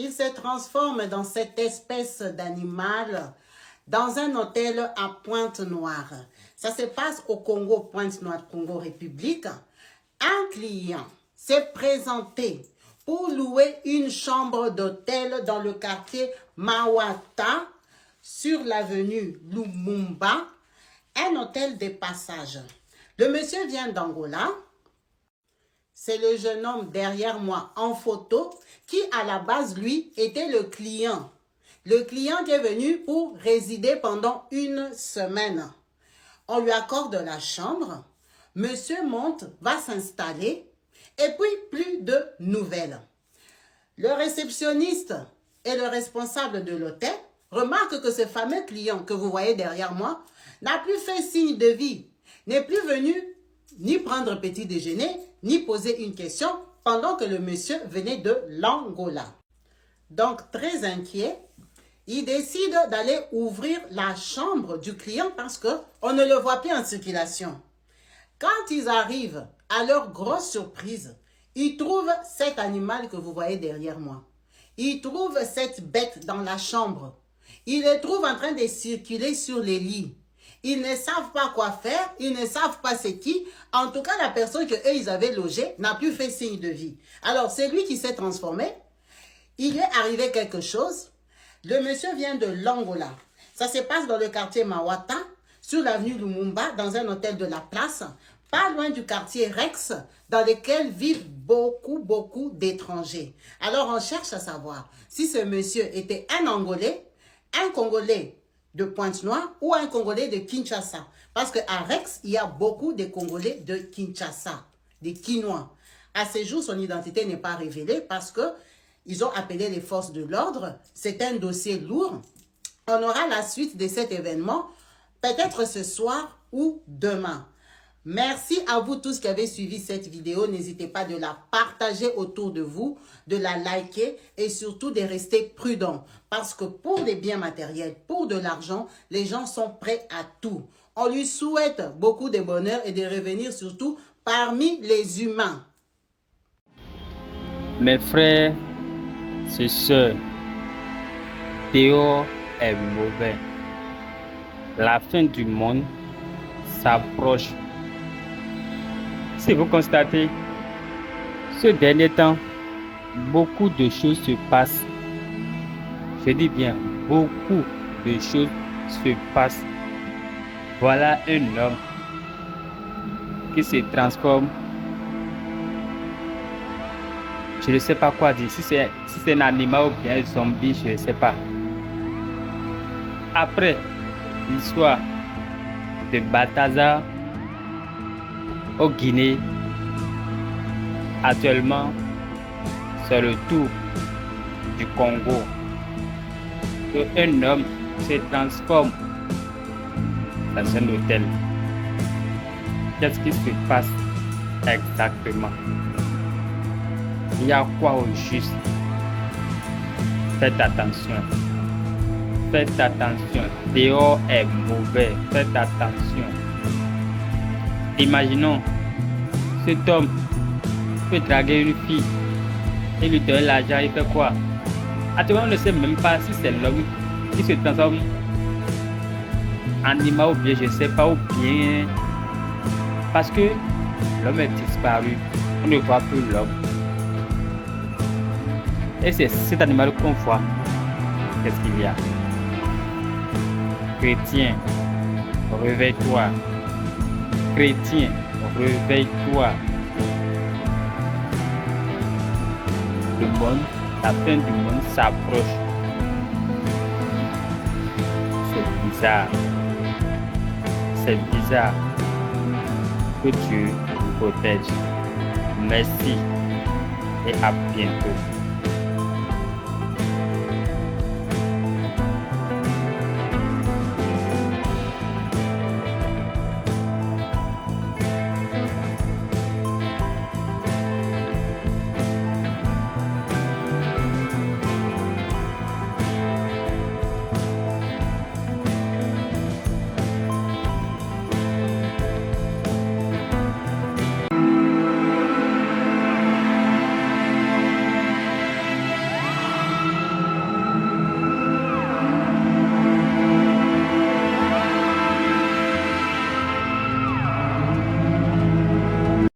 Il se transforme dans cette espèce d'animal dans un hôtel à Pointe-Noire. Ça se passe au Congo, Pointe-Noire, Congo République. Un client s'est présenté pour louer une chambre d'hôtel dans le quartier Mawata, sur l'avenue Lumumba, un hôtel de passage. Le monsieur vient d'Angola. C'est le jeune homme derrière moi en photo qui, à la base, lui, était le client. Le client qui est venu pour résider pendant une semaine. On lui accorde la chambre. Monsieur monte, va s'installer et puis plus de nouvelles. Le réceptionniste et le responsable de l'hôtel remarquent que ce fameux client que vous voyez derrière moi n'a plus fait signe de vie, n'est plus venu ni prendre petit déjeuner, ni poser une question pendant que le monsieur venait de l'Angola. Donc, très inquiet, il décide d'aller ouvrir la chambre du client parce qu'on ne le voit plus en circulation. Quand ils arrivent, à leur grosse surprise, ils trouvent cet animal que vous voyez derrière moi. Ils trouvent cette bête dans la chambre. Ils les trouvent en train de circuler sur les lits. Ils ne savent pas quoi faire, ils ne savent pas c'est qui. En tout cas, la personne qu'eux, ils avaient logée n'a plus fait signe de vie. Alors, c'est lui qui s'est transformé. Il est arrivé quelque chose. Le monsieur vient de l'Angola. Ça se passe dans le quartier Mawata, sur l'avenue Lumumba, dans un hôtel de la place, pas loin du quartier Rex, dans lequel vivent beaucoup d'étrangers. Alors, on cherche à savoir si ce monsieur était un Angolais, un Congolais de Pointe-Noire ou un Congolais de Kinshasa. Parce qu'à Rex, il y a beaucoup de Congolais de Kinshasa, des Kinois. À ce jour, son identité n'est pas révélée parce qu'ils ont appelé les forces de l'ordre. C'est un dossier lourd. On aura la suite de cet événement, peut-être ce soir ou demain. Merci à vous tous qui avez suivi cette vidéo. N'hésitez pas de la partager autour de vous, de la liker et surtout de rester prudent. Parce que pour les biens matériels, pour de l'argent, les gens sont prêts à tout. On lui souhaite beaucoup de bonheur et de revenir surtout parmi les humains. Mes frères et sœurs, Théo est mauvais. La fin du monde s'approche. Si vous constatez, ce dernier temps, beaucoup de choses se passent. Je dis bien, beaucoup de choses se passent. Voilà un homme qui se transforme. Je ne sais pas quoi dire. Si c'est un animal ou bien un zombie, je ne sais pas. Après l'histoire de Balthazar au Guinée, actuellement, c'est le tour du Congo. Que un homme se transforme dans un hôtel. Qu'est-ce qui se passe exactement? Il y a quoi au juste? Faites attention. Faites attention. Théo est mauvais. Faites attention. Imaginons, cet homme peut draguer une fille et lui donner l'argent, il fait quoi? Actuellement, on ne sait même pas si c'est l'homme qui se transforme en animal ou bien, je ne sais pas, ou bien parce que l'homme est disparu, on ne voit plus l'homme. Et c'est cet animal qu'on voit. Qu'est-ce qu'il y a? Chrétien, réveille-toi. Chrétien, réveille-toi. Le monde, la fin du monde s'approche. C'est bizarre. C'est bizarre. Que Dieu nous protège. Merci et à bientôt.